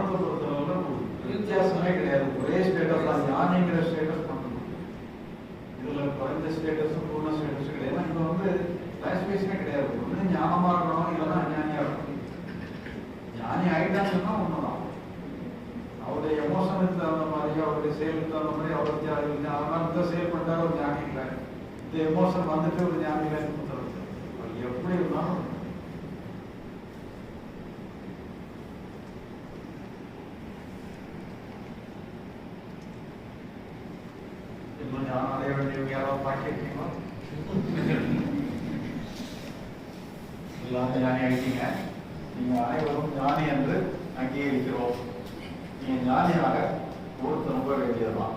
குணத்தை பொறுத்தளவில் வித்தியாசமே கிடையாது. ஒரே ஸ்டேட்டஸ் தான், ஞானிங்கிற ஸ்டேட்டஸ் பண்ணணும். இதில் குறைந்த ஸ்டேட்டஸும் பூர்ண ஸ்டேட்டஸும் கிடையாது. இங்கே வந்து கிளாசிஃபிகேஷனே கிடையாது. ஒன்று ஞானமாக இருக்கணும், இல்லைன்னா அஞ்ஞானியாக இருக்கணும். ஞானி ஆகிட்டான்னு சொன்னால் ஒன்று தான். அவருடைய எமோஷனுக்கு தகுந்த மாதிரி, அவருடைய செயலுக்கு தகுந்த மாதிரி, அவருக்கு அதனால் இந்த செயல் பண்ணால் ஒரு ஞானி இல்லை, இந்த எமோஷன் வந்துட்டு ஒரு ஞானி இல்லைன்னு சொல்றது. அவர் எப்படி இருந்தாலும் இன்னும் ஞானம் அடைய வேண்டியவங்க யாராவது பாக்கியிருக்கீங்களா? எல்லாரும் ஞானி ஆகிட்டீங்க. நீங்கள் அனைவரும் ஞானி என்று அங்கீகரிக்கிறோம். நீங்கள் ஞானியாக ஒருத்தர் நம்ப வேண்டியதுதான்.